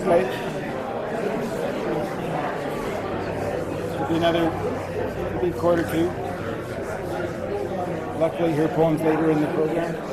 Right. Could be another, could be quarter two. Luckily, her poem's later in the program.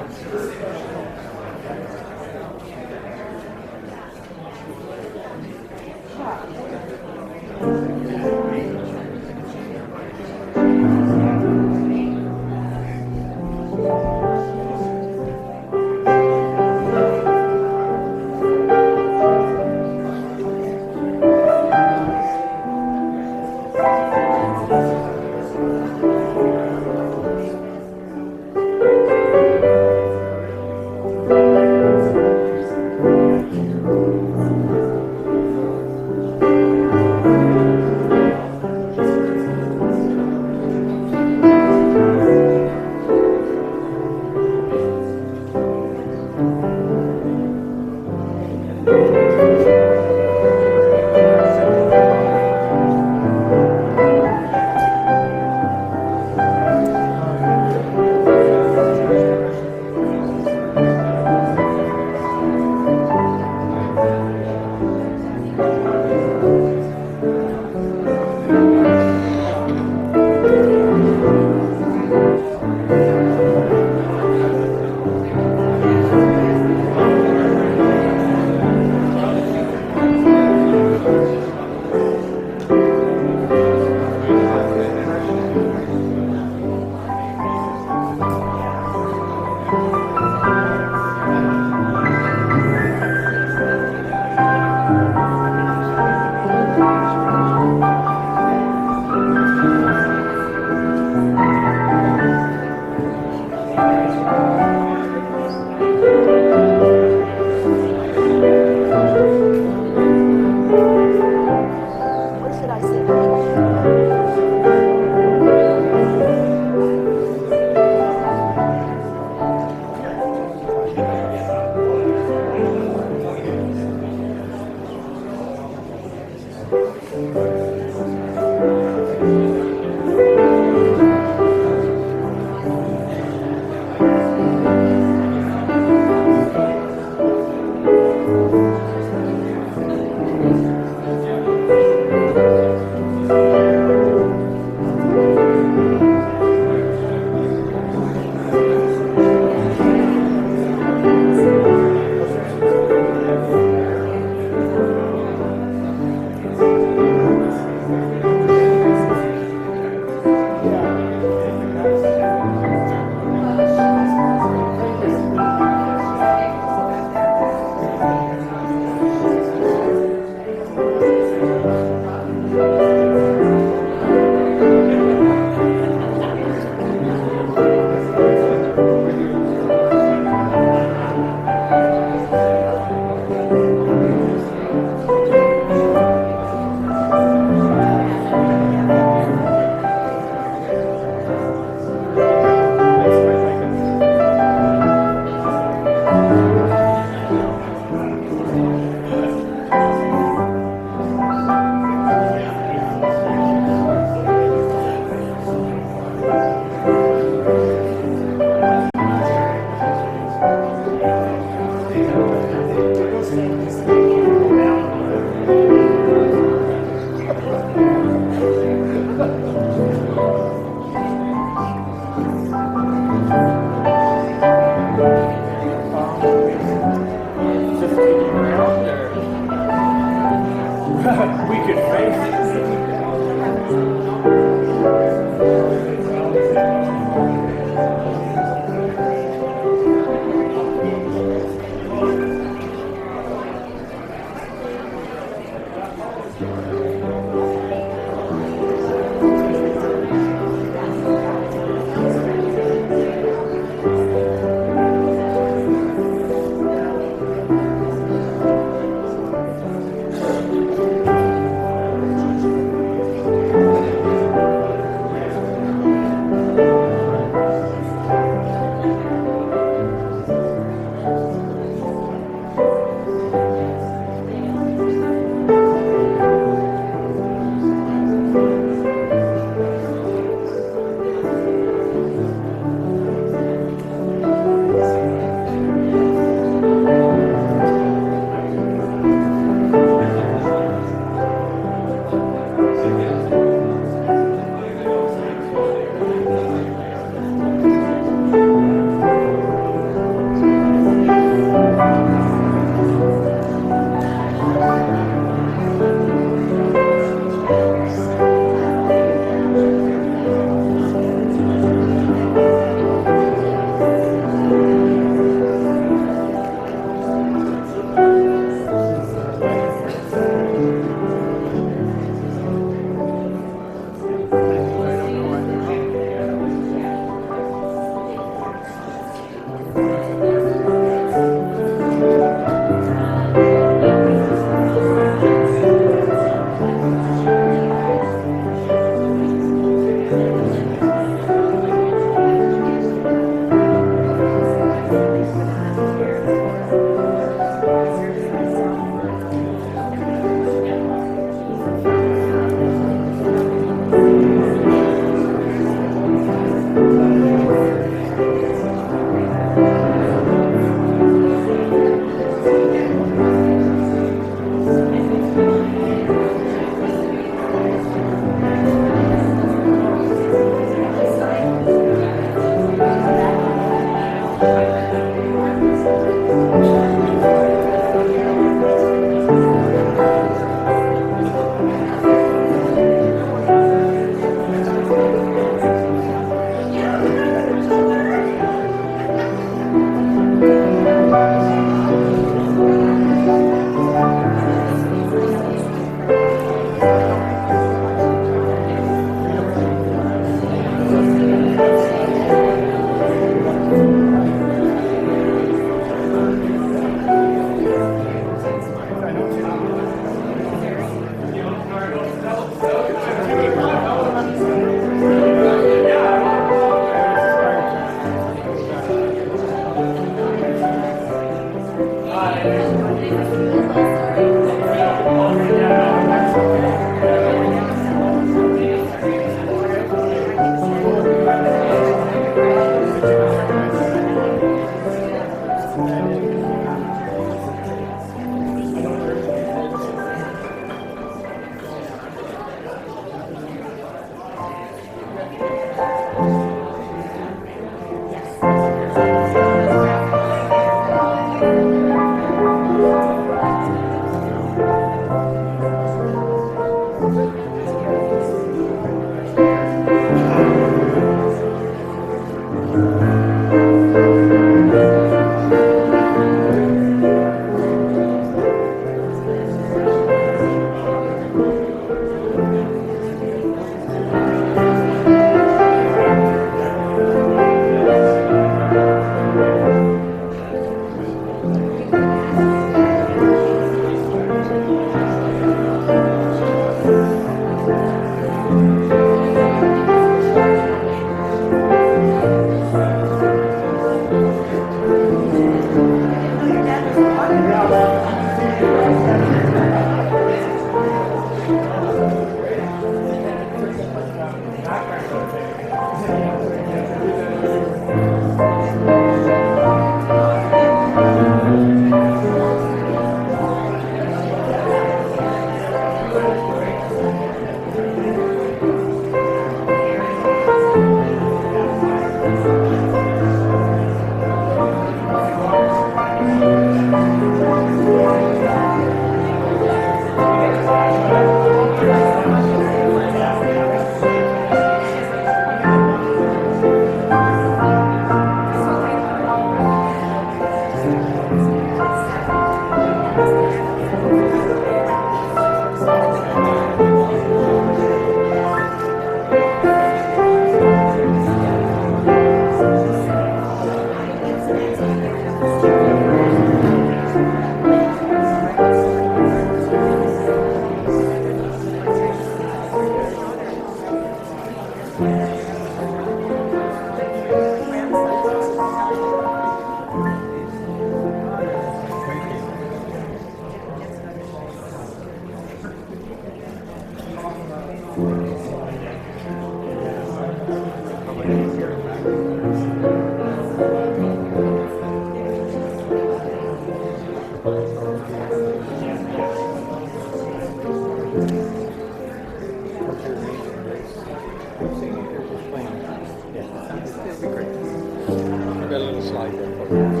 Got a little slide there for you.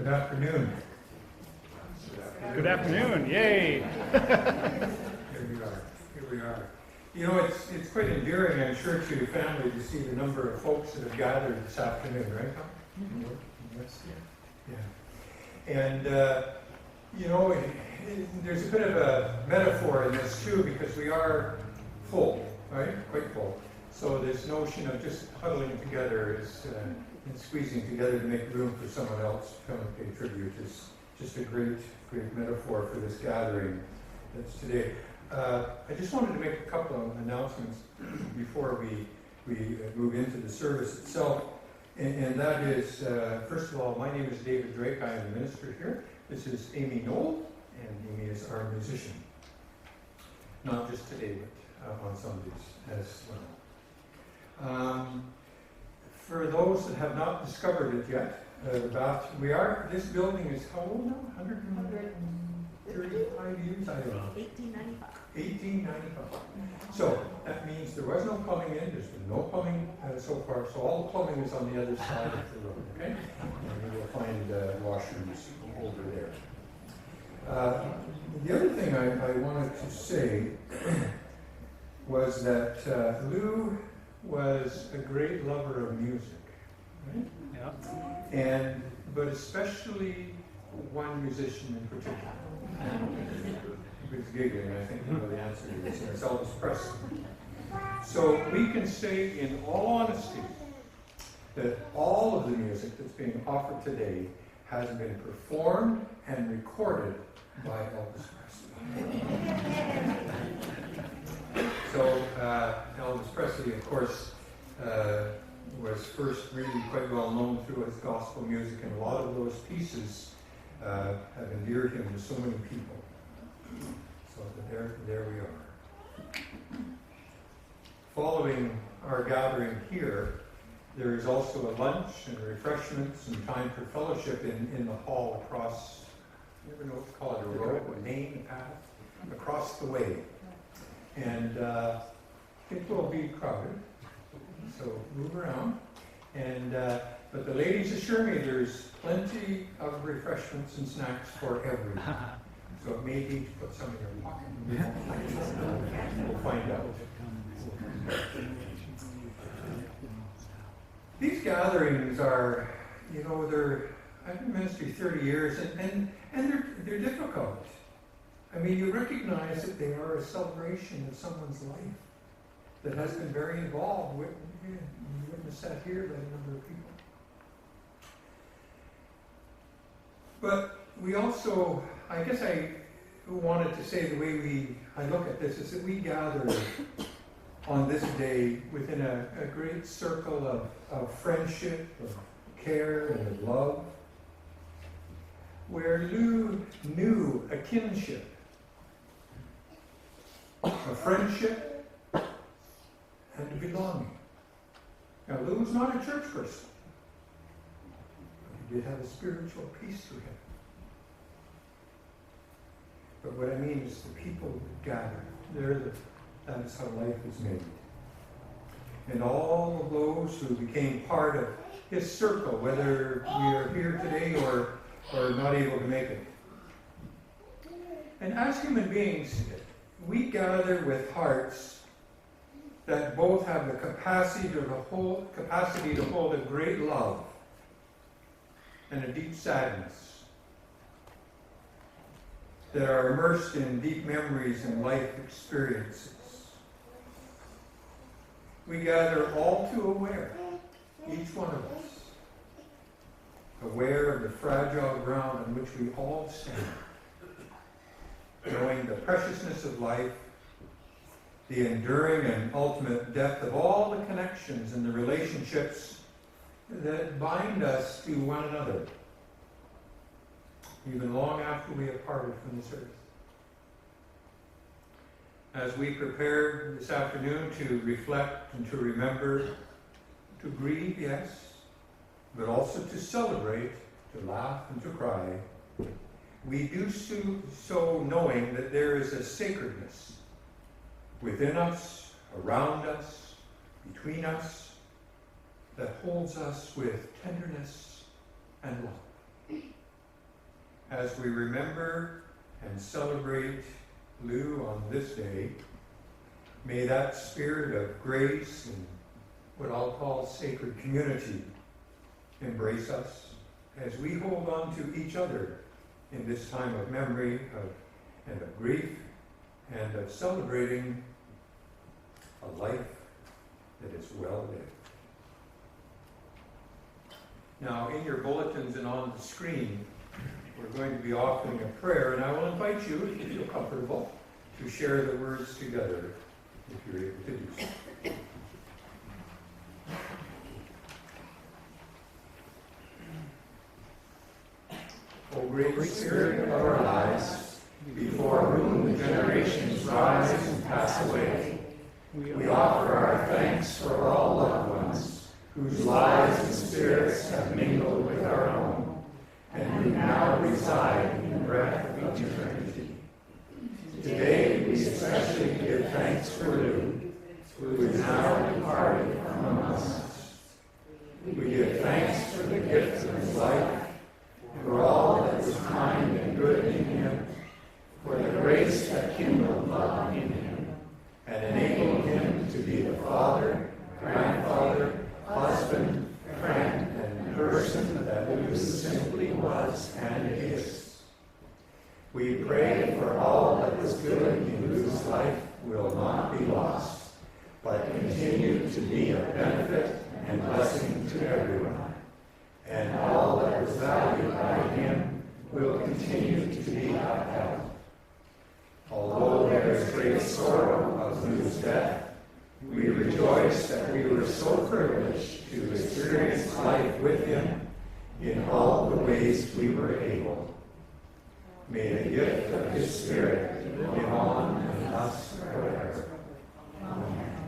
afternoon. Good afternoon, yay! Here we are. You know, it's quite endearing, I'm sure, to your family to see the number of folks that have gathered this afternoon, right, Tom? Yeah. And, you know, there's a bit of a metaphor in this, too, because we are full, right? Quite full. So this notion of just huddling together and squeezing together to make room for someone else to come and pay tribute is just a great metaphor for this gathering that's today. I just wanted to make a couple of announcements before we move into the service itself. And that is, first of all, my name is David Drake. I am the minister here. This is Amy Knoll, and Amy is our musician. Not just today, but on Sundays as well. For those that have not discovered it yet, this building is how old now? 135 years? I don't know. 1895. 1895. So that means there was no plumbing in, there's been no plumbing so far, so all the plumbing is on the other side of the road, okay? And you will find washrooms over there. The other thing I wanted to say was that Lou was a great lover of music, right? Yeah. But especially one musician in particular. Who's giggling, I think you know the answer to this, and it's Elvis Presley. So we can say in all honesty that all of the music that's being offered today has been performed and recorded by Elvis Presley. So Elvis Presley, of course, was first really quite well known through his gospel music, and a lot of those pieces have endeared him to so many people. So there we are. Following our gathering here, there is also a lunch and refreshments and time for fellowship in the hall across, you ever know what to call it, a road, a lane, a path, across the way. And it will be crowded, so move around. And but the ladies assure me there's plenty of refreshments and snacks for everyone. So it may be to put some in your pocket. We'll find out. These gatherings are, you know, I've been in ministry 30 years, and they're difficult. I mean, you recognize that they are a celebration of someone's life that has been very involved with. You witness that here by a number of people. But we also, I guess I wanted to say the way I look at this is that we gather on this day within a great circle of friendship, of care, and of love, where Lou knew a kinship, a friendship, and a belonging. Now, Lou was not a church person, but he did have a spiritual peace to him. But what I mean is the people that gather, that's how life is made. And all of those who became part of his circle, whether we are here today or not able to make it. And as human beings, we gather with hearts that both have the capacity to hold a great love and a deep sadness, that are immersed in deep memories and life experiences. We gather all too aware, each one of us, aware of the fragile ground on which we all stand, knowing the preciousness of life, the enduring and ultimate depth of all the connections and the relationships that bind us to one another, even long after we have parted from this earth. As we prepare this afternoon to reflect and to remember, to grieve, yes, but also to celebrate, to laugh and to cry, we do so knowing that there is a sacredness within us, around us, between us, that holds us with tenderness and love. as we remember and celebrate Lou on this day, may that spirit of grace and what I'll call sacred community embrace us as we hold on to each other in this time of memory and of grief and of celebrating a life that is well lived. Now, in your bulletins and on the screen, we're going to be offering a prayer, and I will invite you, if you feel comfortable, to share the words together, if you're able to do so. O great Spirit of our lives, before whom the generations rise and pass away, we offer our thanks for all loved ones whose lives and spirits have mingled with our own, and who now reside in the breath of eternity. Today we especially give thanks for Lou, who is now departed from us. We give thanks for the gift of his life, for all that was kind and good in him, for the grace that kindled love in him, and enabled him to be the father, grandfather, husband, friend, and person that Lou simply was and is. We pray for all that was good in Lou's life will not be lost, but continue to be a benefit and blessing to everyone. And all that was valued by him will continue to be upheld. Although there is great sorrow of Lou's death, we rejoice that we were so privileged to experience life with him in all the ways we were able. May the gift of his Spirit live on in us forever. Amen.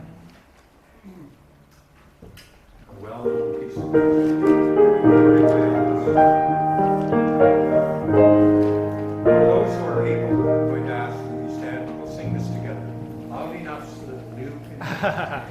Well, peace. For those who are able, I'm going to ask that you stand and we'll sing this together. Loud enough so that you can.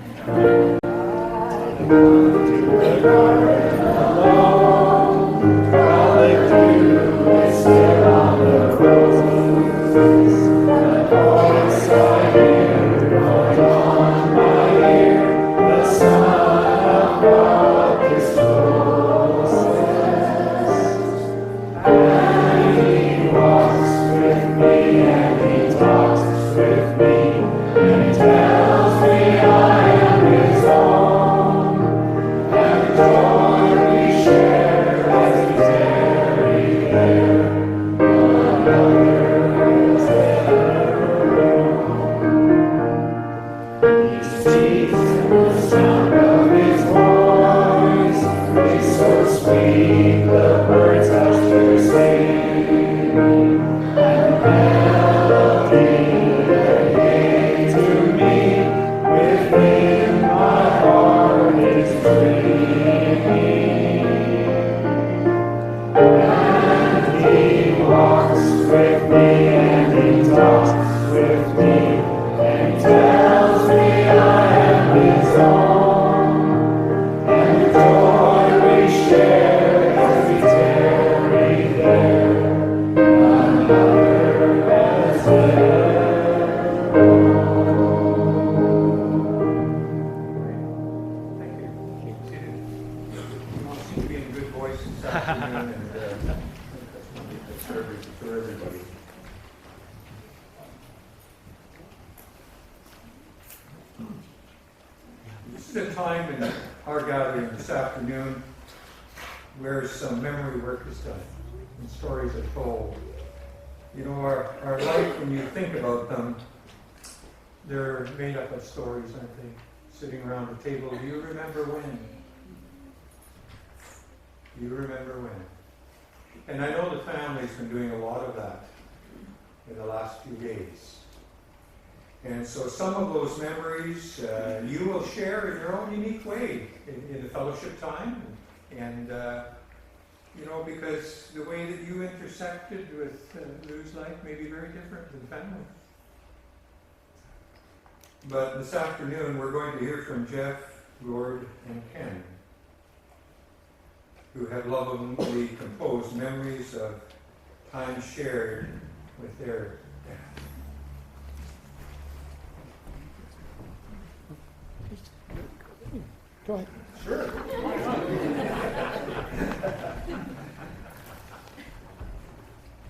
This is a time in our gathering this afternoon where some memory work is done and stories are told. You know, our life, when you think about them, they're made up of stories, aren't they? Sitting around the table, do you remember when? Do you remember when? And I know the family's been doing a lot of that in the last few days. And so some of those memories you will share in your own unique way in the fellowship time. And you know, because the way that you intersected with Lou's life may be very different than family. But this afternoon we're going to hear from Jeff, Gord, and Ken, who have lovingly composed memories of time shared with their dad. Go ahead. Sure. Why not?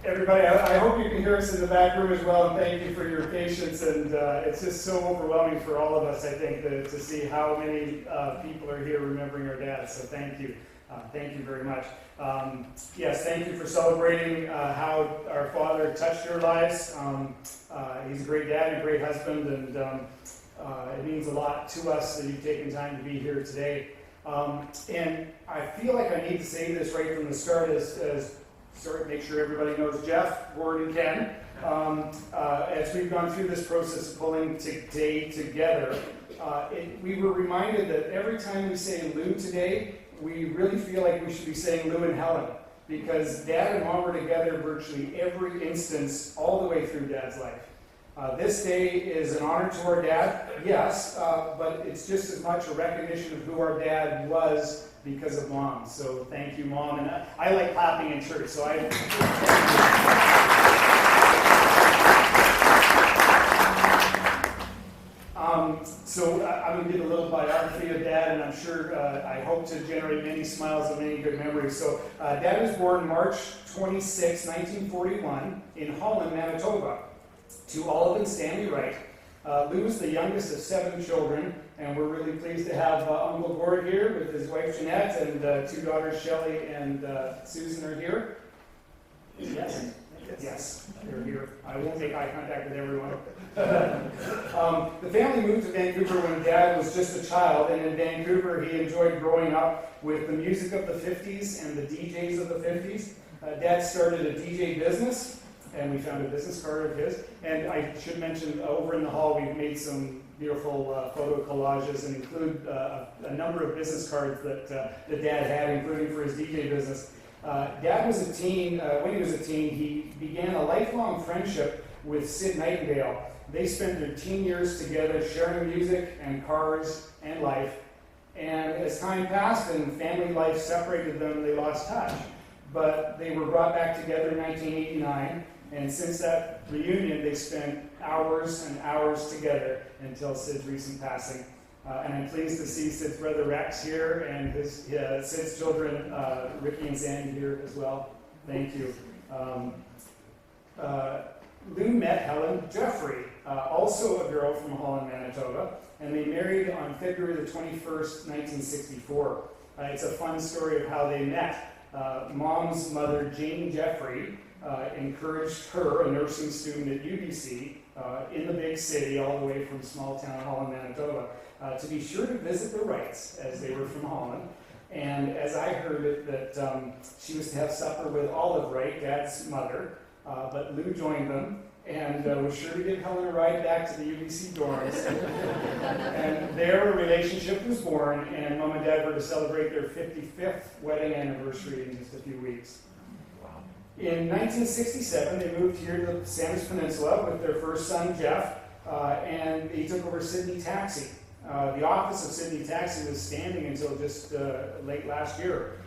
Everybody, I hope you can hear us in the back room as well, and thank you for your patience. And it's just so overwhelming for all of us, I think, to see how many people are here remembering our dads. So thank you. Thank you very much. Yes, thank you for celebrating how our father touched your lives. He's a great dad and a great husband, and it means a lot to us that you've taken time to be here today. And I feel like I need to say this right from the start as make sure everybody knows Jeff, Gordon, and Ken. As we've gone through this process of pulling today together, we were reminded that every time we say Lou today, we really feel like we should be saying Lou and Helen, because Dad and Mom were together virtually every instance all the way through Dad's life. This day is an honor to our dad, yes, but it's just as much a recognition of who our dad was because of Mom. So thank you, Mom. And I like clapping in church, so I'm going to give a little biography of Dad, and I'm sure I hope to generate many smiles and many good memories. So Dad was born March 26, 1941 in Holland, Manitoba, to Olive and Stanley Wright. Lou was the youngest of 7 children, and we're really pleased to have Uncle Gord here with his wife Jeanette, and 2 daughters Shelley and Susan are here. Yes. Yes, they're here. I won't make eye contact with everyone. The family moved to Vancouver when Dad was just a child, and in Vancouver he enjoyed growing up with the music of the 50s and the DJs of the 50s. Dad started a DJ business, and we found a business card of his. And I should mention, over in the hall we've made some beautiful photo collages and include a number of business cards that Dad had, including for his DJ business. Dad was a teen. When he was a teen, he began a lifelong friendship with Sid Nightingale. They spent their teen years together sharing music and cars and life. And as time passed and family life separated them, they lost touch. But they were brought back together in 1989, and since that reunion, they spent hours and hours together until Sid's recent passing. And I'm pleased to see Sid's brother Rex here, and Sid's children, Ricky and Sandy, here as well. Thank you. Lou met Helen Jeffrey, also a girl from Holland, Manitoba, and they married on February the 21st, 1964. It's a fun story of how they met. Mom's mother, Jane Jeffrey, encouraged her, a nursing student at UBC, in the big city, all the way from small town Holland, Manitoba, to be sure to visit the Wrights, as they were from Holland. And as I heard it, that she was to have supper with Olive Wright, Dad's mother, but Lou joined them, and was sure to give Helen a ride back to the UBC dorms. And there a relationship was born, and Mom and Dad were to celebrate their 55th wedding anniversary in just a few weeks. In 1967, they moved here to the Sandwich Peninsula with their first son, Jeff, and he took over Sydney Taxi. The office of Sydney Taxi was standing until just late last year.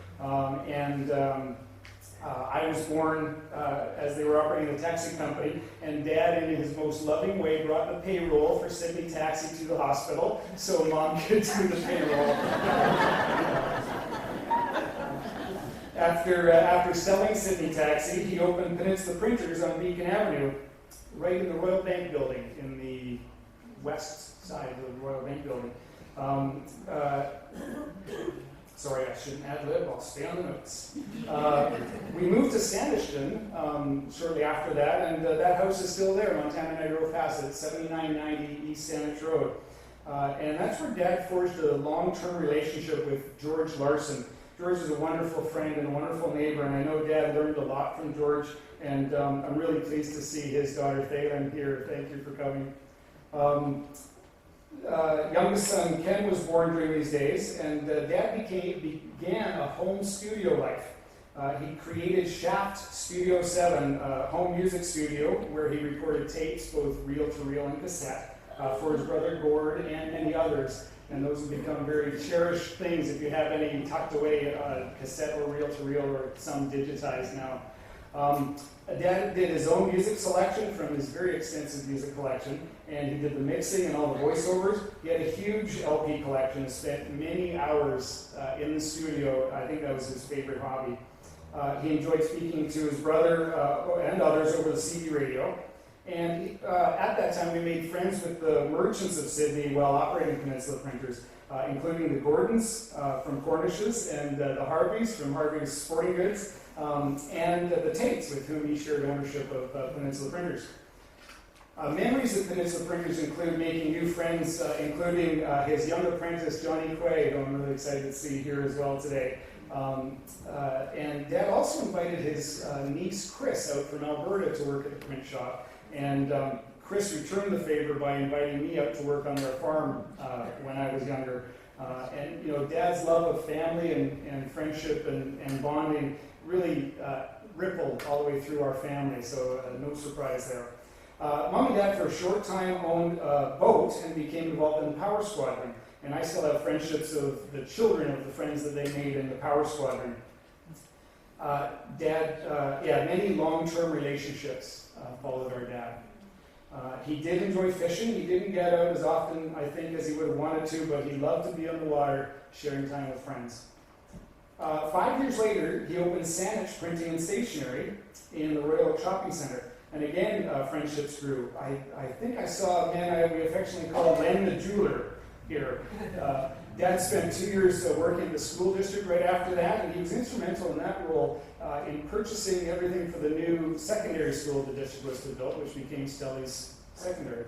I was born as they were operating the taxi company, and Dad, in his most loving way, brought the payroll for Sydney Taxi to the hospital so Mom could do the payroll. After selling Sydney Taxi, he opened Peninsula Printers on Beacon Avenue, right in the Royal Bank building, in the west side of the Royal Bank building. Sorry, I shouldn't ad-lib, I'll stay on the notes. We moved to Sandishton shortly after that, and that house is still there on Tamanai Grove Passage, 7990 East Sandwich Road. And that's where Dad forged a long-term relationship with George Larson. George is a wonderful friend and a wonderful neighbor, and I know Dad learned a lot from George, and I'm really pleased to see his daughter Thalen here. Thank you for coming. Youngest son Ken was born during these days, and Dad began a home studio life. He created Shaft Studio 7, a home music studio where he recorded tapes, both reel-to-reel and cassette, for his brother Gord and many others. And those have become very cherished things if you have any tucked away, cassette or reel-to-reel, or some digitized now. Dad did his own music selection from his very extensive music collection, and he did the mixing and all the voiceovers. He had a huge LP collection and spent many hours in the studio. I think that was his favorite hobby. He enjoyed speaking to his brother and others over the CB radio. And at that time, we made friends with the merchants of Sydney while operating Peninsula Printers, including the Gordons from Cornish's and the Harveys from Harvey's Sporting Goods, and the Tates, with whom he shared ownership of Peninsula Printers. Memories of Peninsula Printers include making new friends, including his young apprentice, Johnny Quay, who I'm really excited to see here as well today. And Dad also invited his niece, Chris, out from Alberta to work at the print shop. And Chris returned the favor by inviting me out to work on their farm when I was younger. And you know, Dad's love of family and friendship and bonding really rippled all the way through our family, so no surprise there. Mom and Dad for a short time owned a boat and became involved in the Power Squadron. And I still have friendships of the children of the friends that they made in the Power Squadron. Many long-term relationships followed our dad. He did enjoy fishing. He didn't get out as often, I think, as he would have wanted to, but he loved to be on the water, sharing time with friends. 5 years later, he opened Saanich Printing and Stationery in the Royal Shopping Centre. And again, friendships grew. I think I saw a man we affectionately call Len the Jeweler here. Dad spent 2 years working in the school district right after that, and he was instrumental in that role in purchasing everything for the new secondary school the district was to build, which became Stelly's Secondary.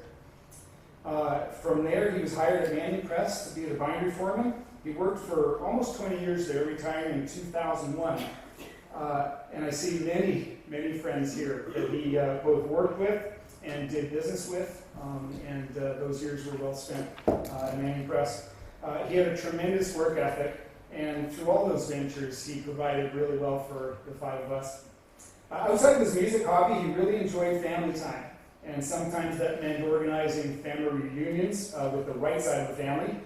From there, he was hired at Manning Press to be the bindery foreman. He worked for almost 20 years there, retiring in 2001. And I see many friends here that he both worked with and did business with, and those years were well spent at Manning Press. He had a tremendous work ethic, and through all those ventures, he provided really well for the five of us. Outside of his music hobby, he really enjoyed family time, and sometimes that meant organizing family reunions with the right side of the family,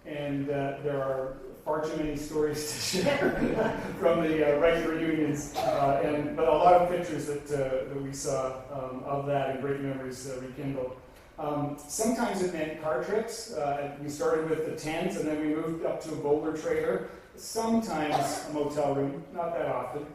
and there are far too many stories to share from the right reunions, but a lot of pictures that we saw of that and great memories rekindled. Sometimes it meant car trips. We started with the tent and then we moved up to a boulder trailer. Sometimes a motel room, not that often.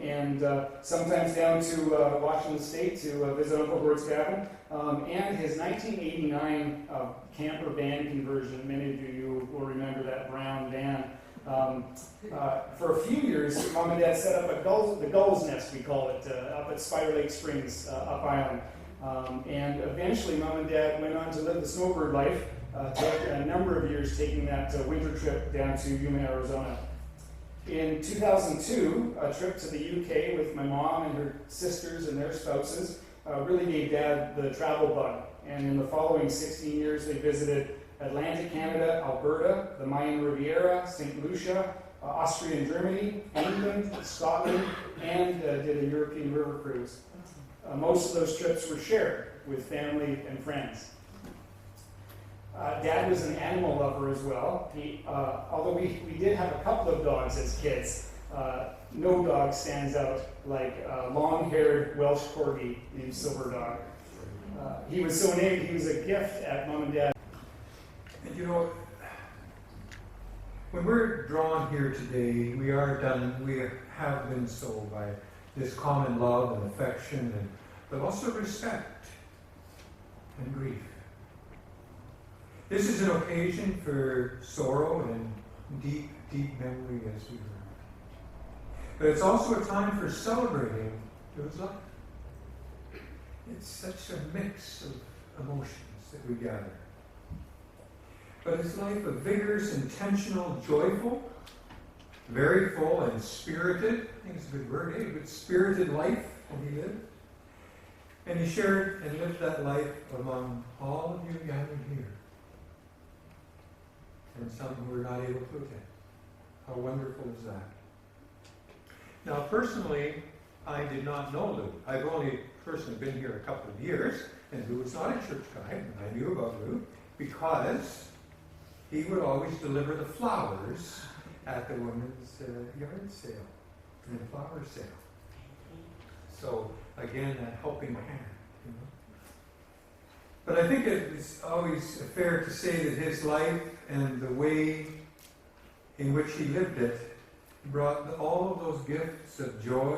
And sometimes down to Washington State to visit Uncle Gord's cabin. And his 1989 camper van conversion. Many of you will remember that brown van. For a few years, Mom and Dad set up the Gull's Nest, we call it, up at Spider Lake Springs, up island. And eventually, Mom and Dad went on to live the snowbird life, took a number of years taking that winter trip down to Yuma, Arizona. In 2002, a trip to the UK with my mom and her sisters and their spouses really gave Dad the travel bug. And in the following 16 years, they visited Atlantic Canada, Alberta, the Mayan Riviera, St. Lucia, Austria and Germany, England, Scotland, and did a European river cruise. Most of those trips were shared with family and friends. Dad was an animal lover as well. Although we did have a couple of dogs as kids, no dog stands out like a long-haired Welsh Corgi named Silver Dog. He was so named, he was a gift at Mom and Dad. And you know, when we're drawn here today, we have been so by this common love and affection, but also respect and grief. This is an occasion for sorrow and deep, deep memory, as we heard. But it's also a time for celebrating God's life. It's such a mix of emotions that we gather. But his life a vigorous, intentional, joyful, very full and spirited, I think it's a good word, a good spirited life that he lived. And he shared and lived that life among all of you gathered here. And some who were not able to attend. How wonderful is that? Now, personally, I did not know Lou. I've only personally been here a couple of years, and Lou was not a church guy, and I knew about Lou because he would always deliver the flowers at the women's yard sale and flower sale. So again, that helping hand. You know? But I think it is always fair to say that his life and the way in which he lived it brought all of those gifts of joy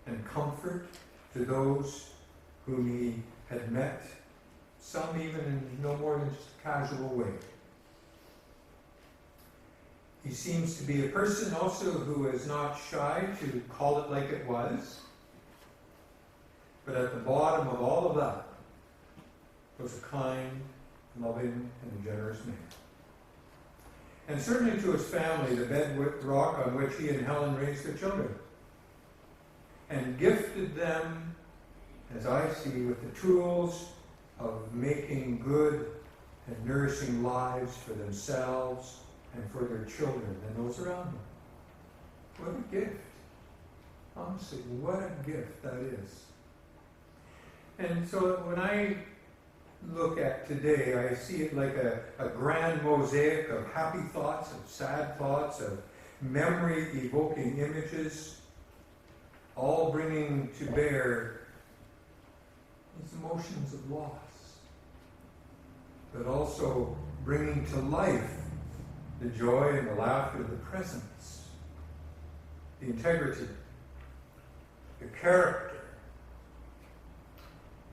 and comfort to those whom he had met, some even in no more than just a casual way. He seems to be a person also who is not shy to call it like it was, but at the bottom of all of that was a kind, loving, and generous man. And certainly to his family, the bedrock on which he and Helen raised their children, and gifted them, as I see, with the tools of making good and nourishing lives for themselves and for their children and those around them. What a gift. Honestly, what a gift that is. And so when I look at today, I see it like a grand mosaic of happy thoughts, of sad thoughts, of memory-evoking images, all bringing to bear these emotions of loss, but also bringing to life the joy and the laughter, the presence, the integrity, the character,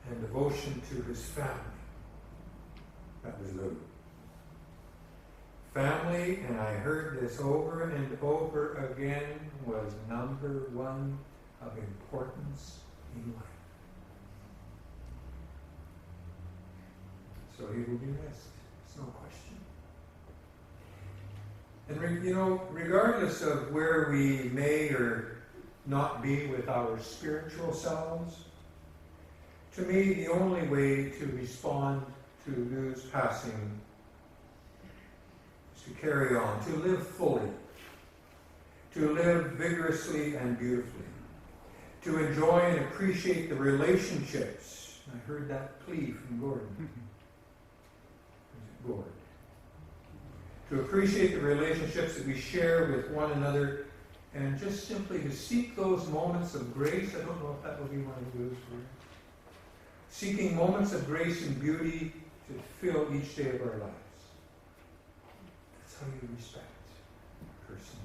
and devotion to his family. That was Lou. Family, and I heard this over and over again, was number one of importance in life. So he will be missed. There's no question. And regardless of where we may or not be with our spiritual selves, to me, the only way to respond to Lou's passing is to carry on, to live fully, to live vigorously and beautifully, to enjoy and appreciate the relationships. I heard that plea from Gordon. Gordon. To appreciate the relationships that we share with one another, and just simply to seek those moments of grace. I don't know if that will be one of Lou's words. Seeking moments of grace and beauty to fill each day of our lives. That's how you respect a person.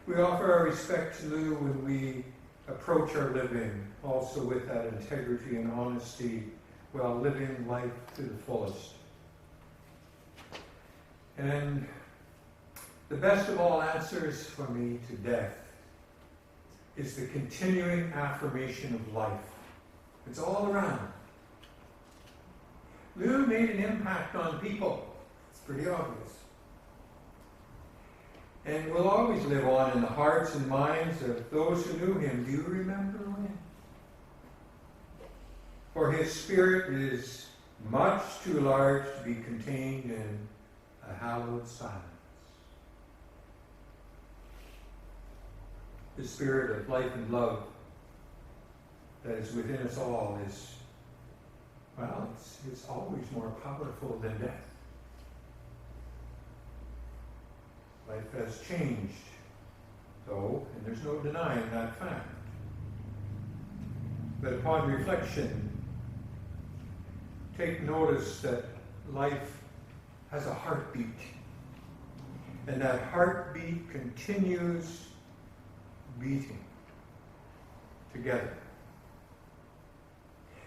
We offer our respect to Lou when we approach our living, also with that integrity and honesty, while living life to the fullest. And the best of all answers for me to death is the continuing affirmation of life. It's all around. Lou made an impact on people. It's pretty obvious. And will always live on in the hearts and minds of those who knew him. Do you remember when? For his spirit is much too large to be contained in a hallowed silence. The spirit of life and love that is within us all is, well, it's always more powerful than death. Life has changed, though, and there's no denying that fact. But upon reflection, take notice that life has a heartbeat, and that heartbeat continues beating together.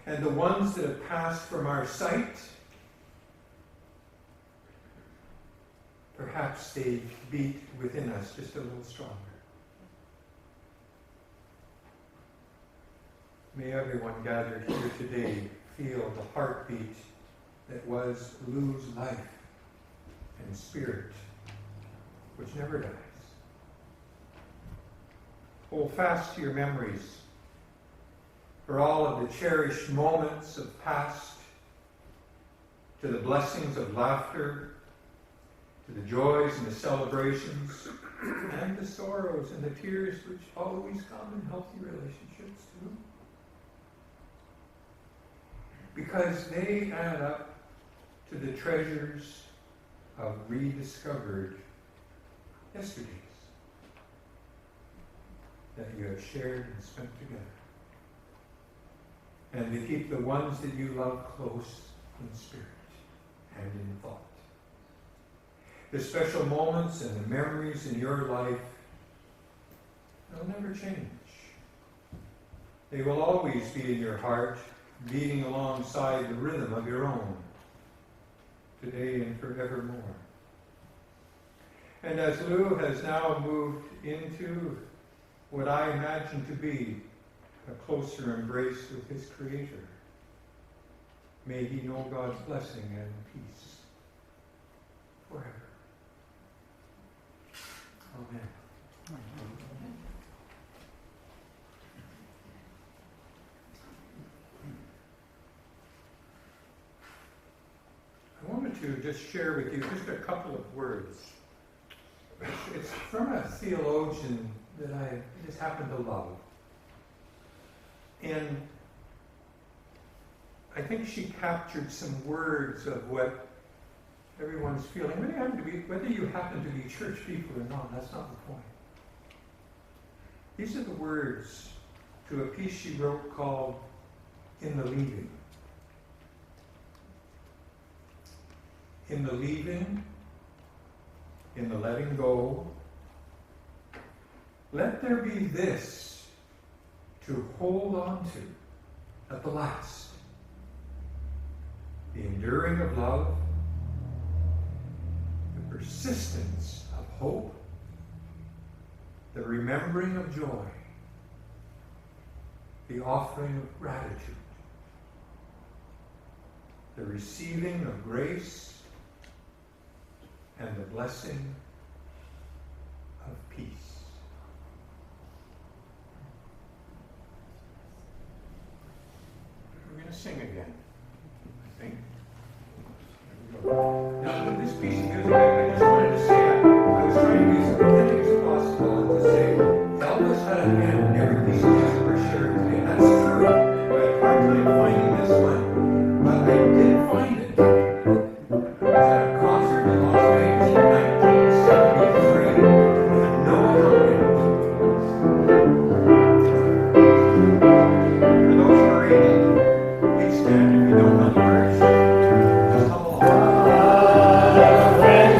And the ones that have passed from our sight, perhaps they beat within us just a little stronger. May everyone gathered here today feel the heartbeat that was Lou's life and spirit, which never dies. Hold fast to your memories for all of the cherished moments of past, to the blessings of laughter, to the joys and the celebrations, and the sorrows and the tears which always come in healthy relationships too. Because they add up to the treasures of rediscovered yesterdays. that you have shared and spent together. And to keep the ones that you love close in spirit and in thought. The special moments and the memories in your life, they'll never change. They will always be in your heart, beating alongside the rhythm of your own, today and forevermore. And as Lou has now moved into what I imagine to be a closer embrace with his Creator, may he know God's blessing and peace forever. Amen. I wanted to just share with you just a couple of words. It's from a theologian that I just happen to love. And I think she captured some words of what everyone's feeling. Whether you happen to be church people or not, that's not the point. These are the words to a piece she wrote called In the Leaving. In the leaving, in the letting go, let there be this to hold on to at the last. The enduring of love, the persistence of hope, the remembering of joy, the offering of gratitude, the receiving of grace, and the blessing of peace. We're going to sing again, I think. Now, this piece of music, I just wanted to say, I was trying to be as authentic as possible and to say, Elvis had a hand in every piece of music we're sharing today. And that's true. I had a hard time finding this one, but I did find it. I was at a concert in Las Vegas in 1973 with Noah Hawkins. For those who are able, please stand if you don't know the words. Just hum along. Every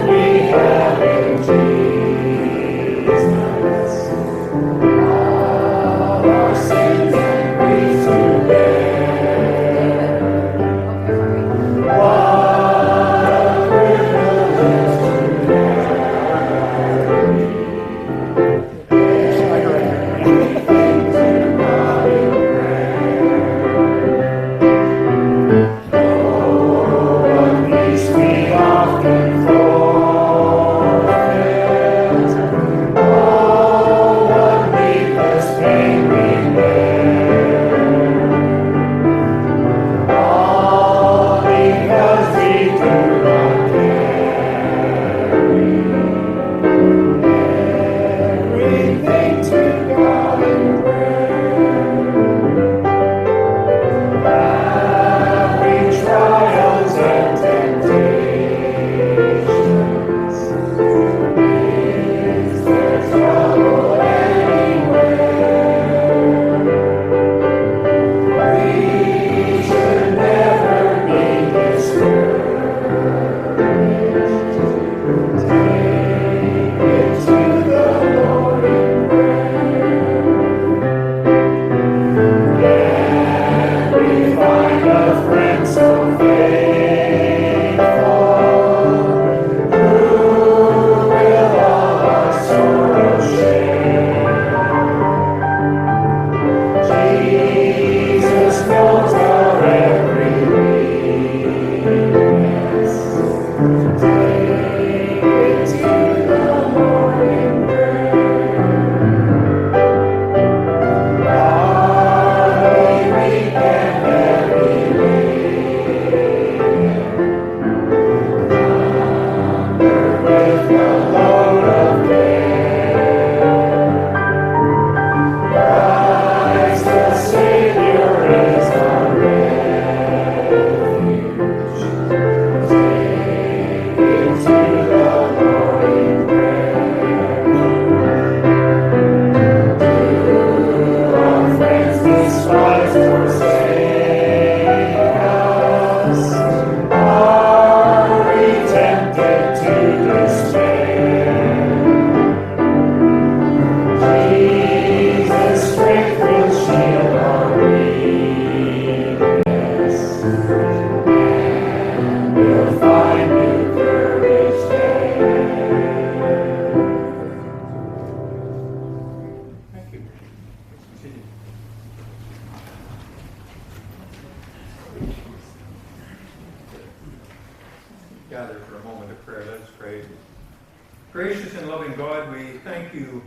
Gracious and loving God, we thank you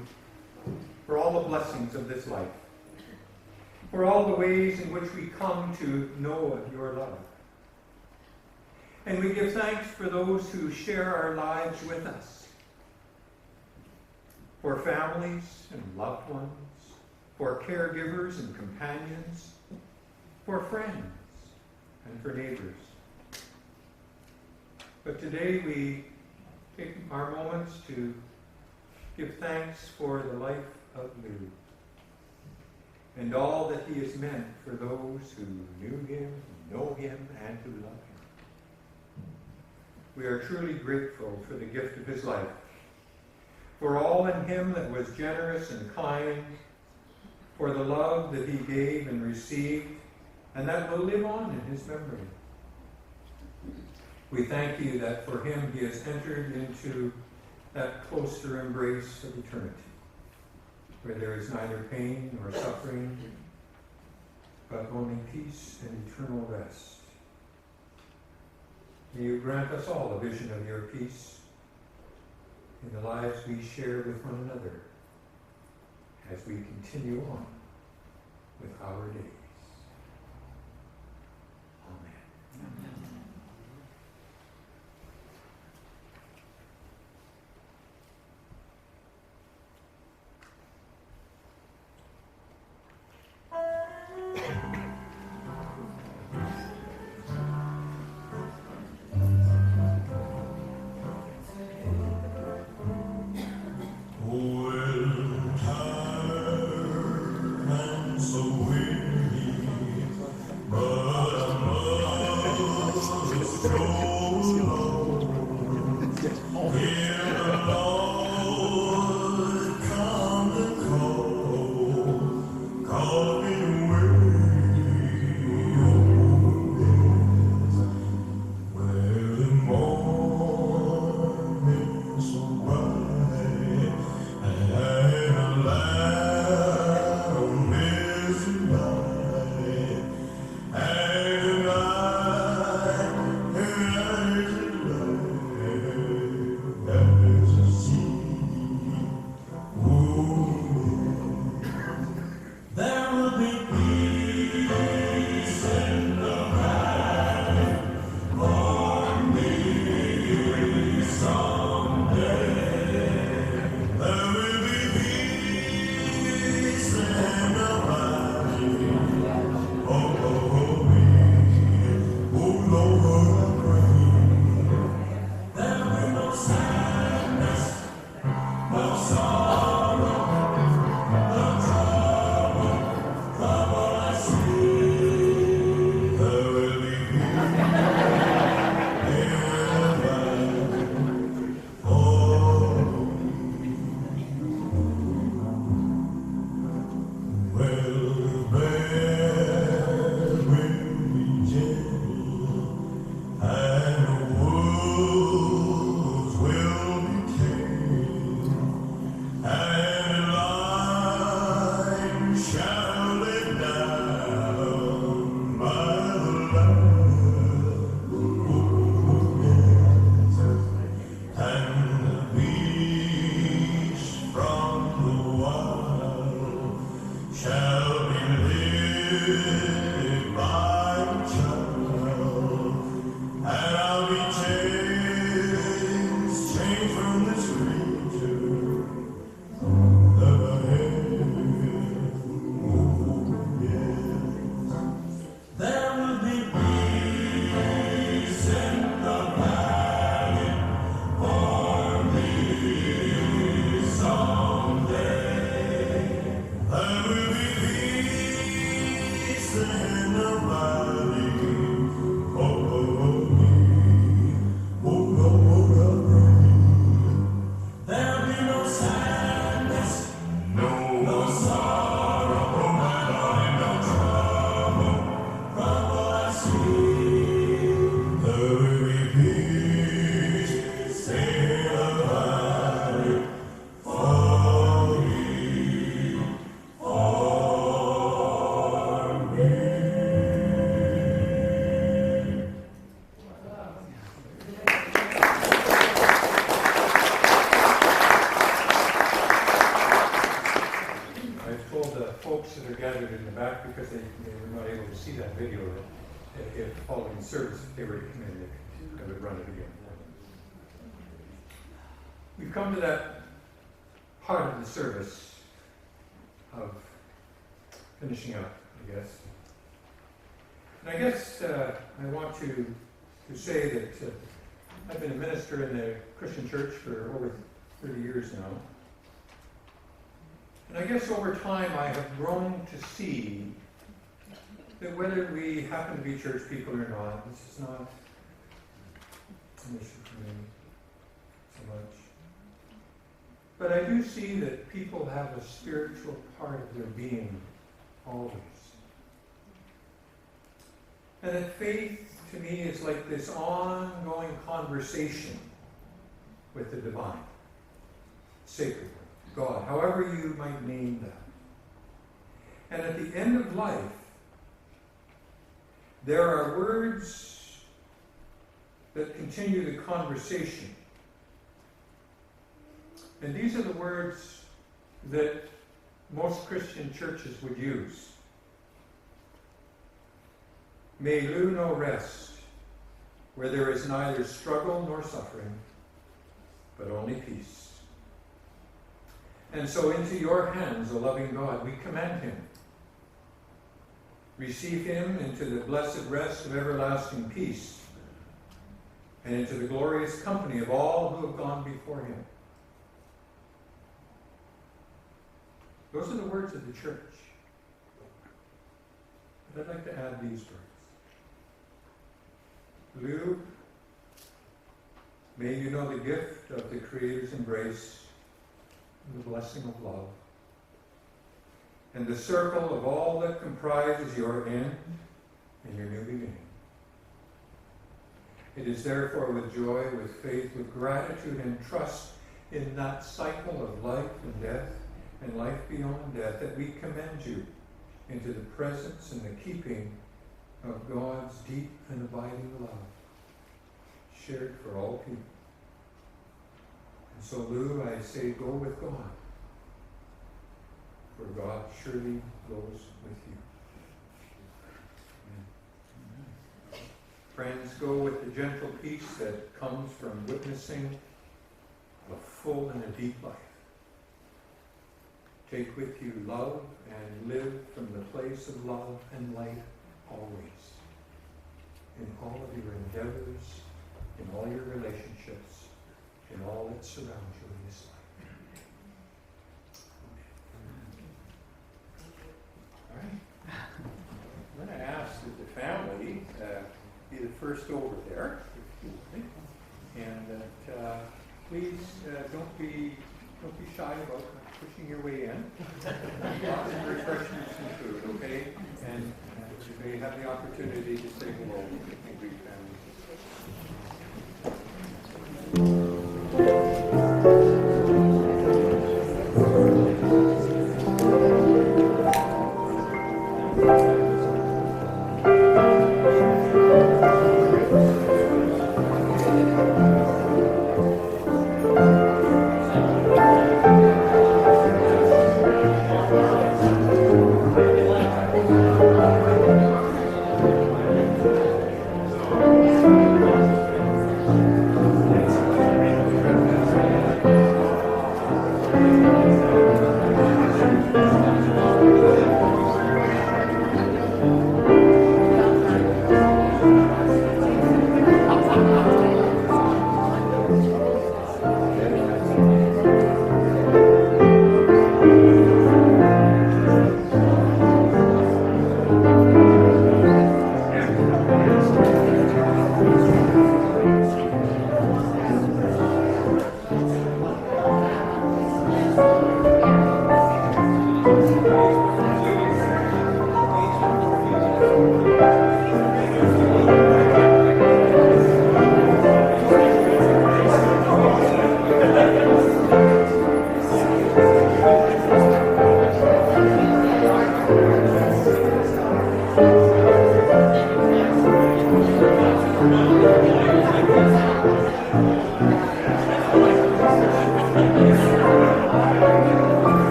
for all the blessings of this life, for all the ways in which we come to know of your love. And we give thanks for those who share our lives with us, for families and loved ones, for caregivers and companions, for friends and for neighbors. But today we take our moments to give thanks for the life of Lou and all that he has meant for those who knew him, know him, and who love him. We are truly grateful for the gift of his life, for all in him that was generous and kind, for the love that he gave and received, and that will live on in his memory. We thank you that for him he has entered into that closer embrace of eternity, where there is neither pain nor suffering, but only peace and eternal rest. May you grant us all a vision of your peace in the lives we share with one another as we continue on with our days. Amen. Well, tired and so weary, see that video, that if following the service, if they were to come in, I would run it again. We've come to that part of the service of finishing up, I guess. And I guess I want to say that I've been a minister in the Christian church for over 30 years now. And I guess over time I have grown to see that whether we happen to be church people or not, this is not an issue for me so much. But I do see that people have a spiritual part of their being always. And that faith to me is like this ongoing conversation with the divine, sacred, God, however you might name that. And at the end of life, there are words that continue the conversation. And these are the words that most Christian churches would use. May Lou know rest, where there is neither struggle nor suffering, but only peace. And so into your hands, O loving God, we commend him. Receive him into the blessed rest of everlasting peace, and into the glorious company of all who have gone before him. Those are the words of the church. But I'd like to add these words. Lou, may you know the gift of the Creator's embrace and the blessing of love, and the circle of all that comprises your end and your new beginning. It is therefore with joy, with faith, with gratitude and trust in that cycle of life and death and life beyond death that we commend you into the presence and the keeping of God's deep and abiding love, shared for all people. And so, Lou, I say, go with God, for God surely goes with you. Amen. Friends, go with the gentle peace that comes from witnessing a full and a deep life. Take with you love and live from the place of love and light always. In all of your endeavors, in all your relationships, in all that surrounds you in this life. All right. I'm going to ask that the family be the first over there, if you would. And that please don't be shy about pushing your way in. Lots of refreshments and food, okay? And you may have the opportunity to say hello and greet family.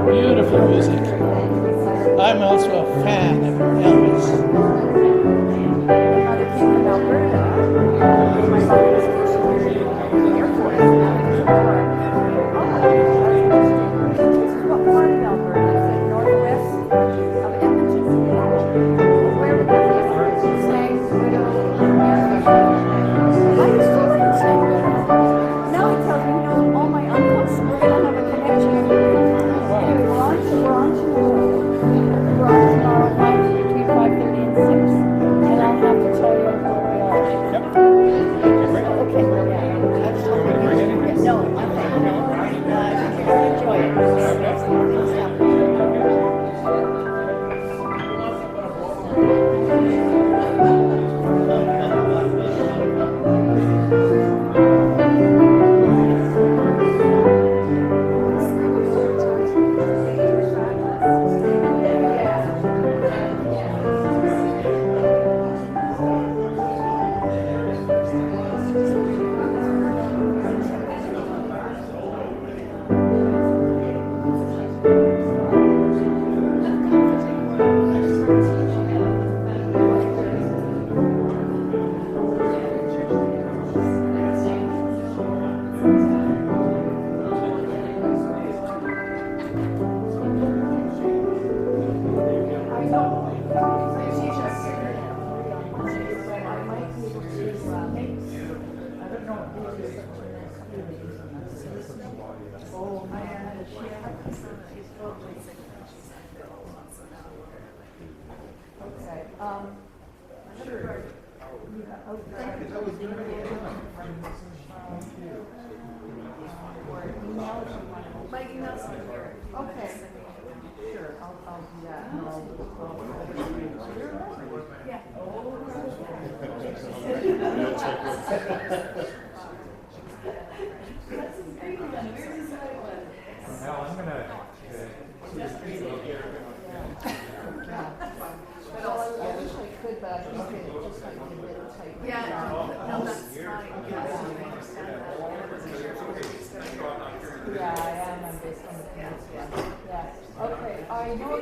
Beautiful music. I'm also a fan of Elvis. Mother came from Alberta. My mother was stationed in the Air Force. This is what part of Alberta? Is it northwest of Edmonton? Where did they live? Stag Widow? I used to live in Stag Widow. Now he tells me he knows all my uncles. We're going to have a connection. Anyway, we're on tomorrow, between 5:30 and 6. And I'll have to tell you where we are. Yep. Okay, yeah. I was hoping no, nothing. No, enjoy it. My email's on here. Okay. Sure, I'll do that. And Yeah. Now I'm gonna. I wish I could, but I think it just might be a bit tight. Yeah, no, that's fine. Yes, I understand that. I wasn't sure if you were just Yeah, I am. I'm based on the peninsula. Yeah. Okay. I know a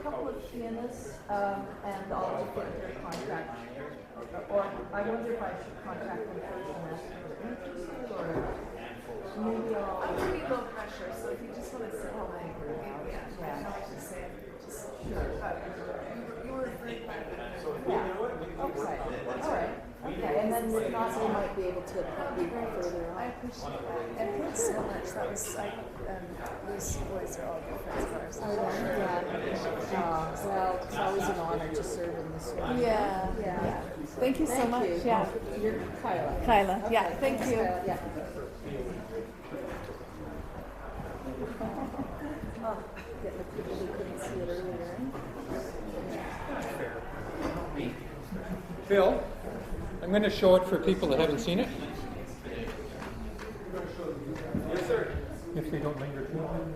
couple of pianists, and I'll just get their contact. Or I wonder if I should contact them first and ask if they're interested, or maybe I'll. I'm pretty low pressure, so if you just want to say how many, yeah, I know I should say, just sure. But you were referring back. Yeah. Okay. All right. Okay. And then if not, they might be able to probably further I on. appreciate that. And thanks so much. That was, these boys are all good friends of ours. Well, it's always an honor to serve in this one. Yeah, yeah. Thank you so much. you. Yeah. You're Kyla. Kyla, yeah, thank Thanks, you. Kyla. Yeah. Oh, getting the people who couldn't see it earlier. Phil, I'm going to show it for people that haven't seen it. Yes, sir. If they don't linger too long.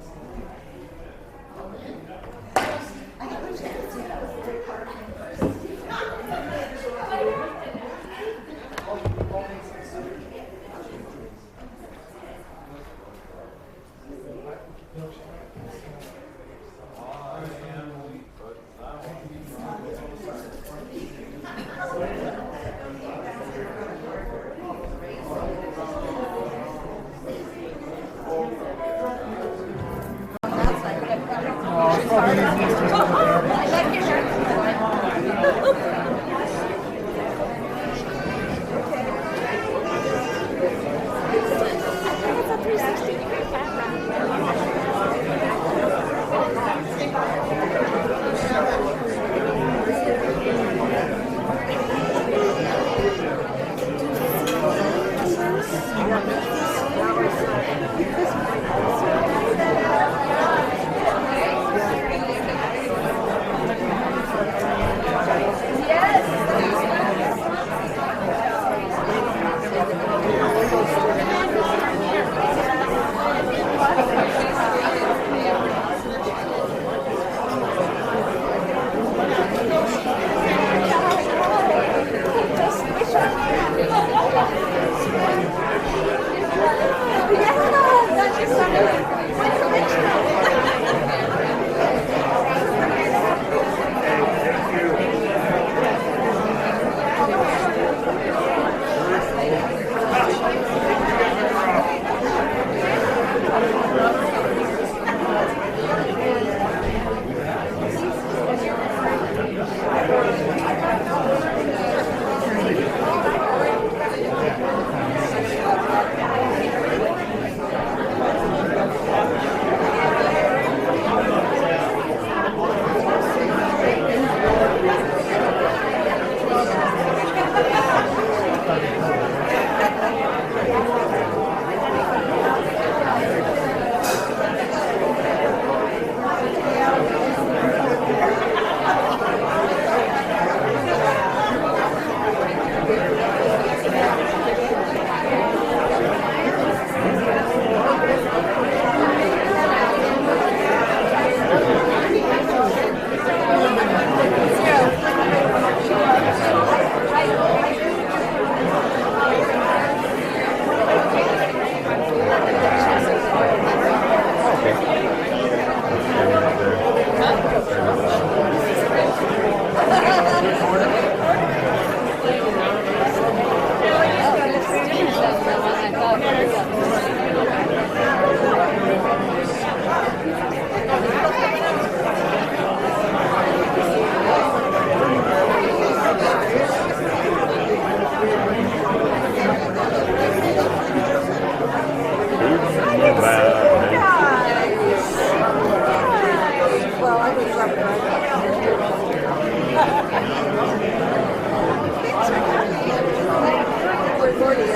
Where Gordy is.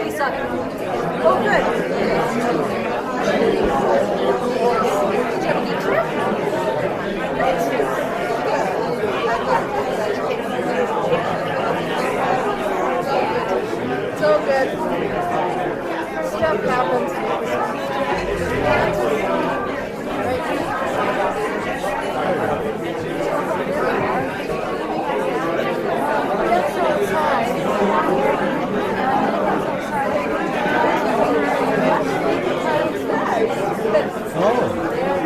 He's up. Oh, good. Did you have a good trip? It's all good. Stuff happens. That's outside.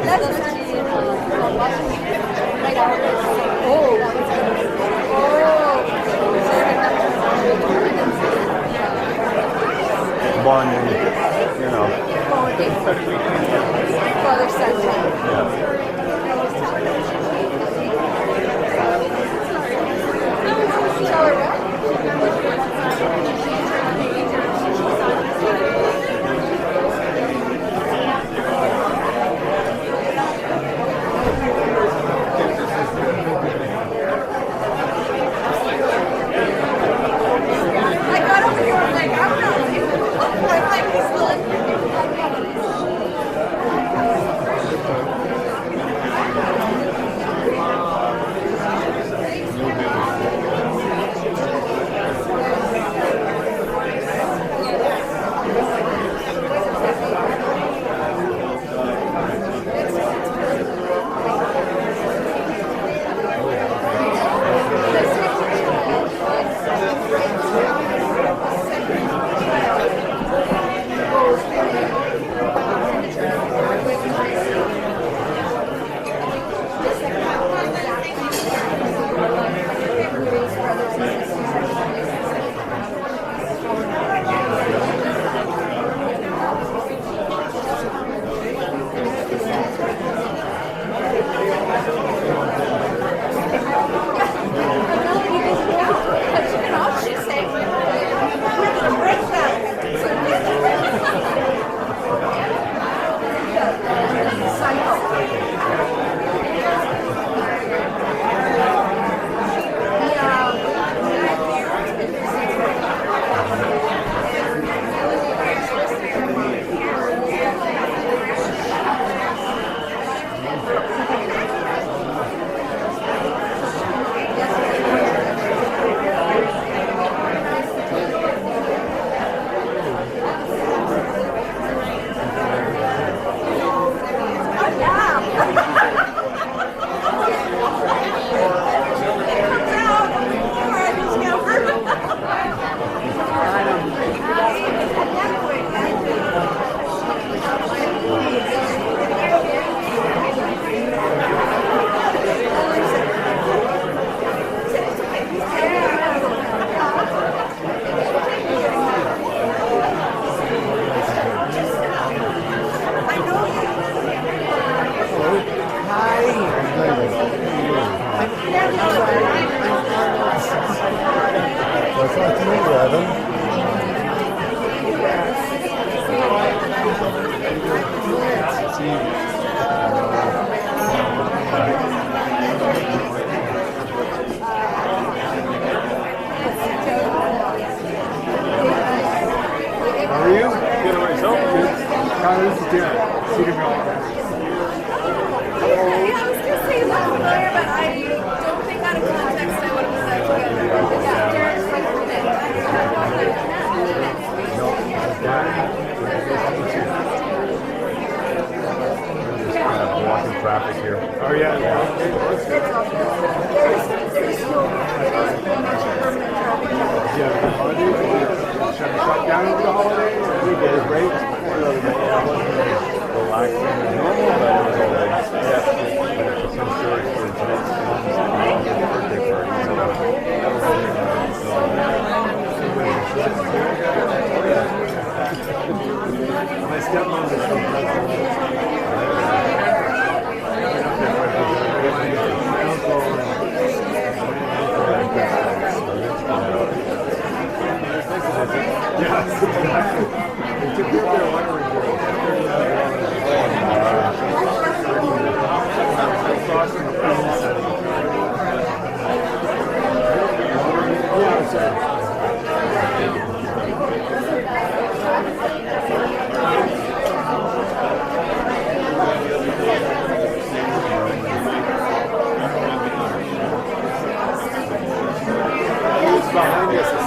That's Bonding, you know. Father son. Tell her what? I got over here, I'm like, I'm not like he's That's not to me, Evan. How are you? Good on myself. Good. This is Darren. Cedar Mill. I was gonna say you look familiar, but I don't think out of context I would have put that together. Yeah, Darren's like, behind us is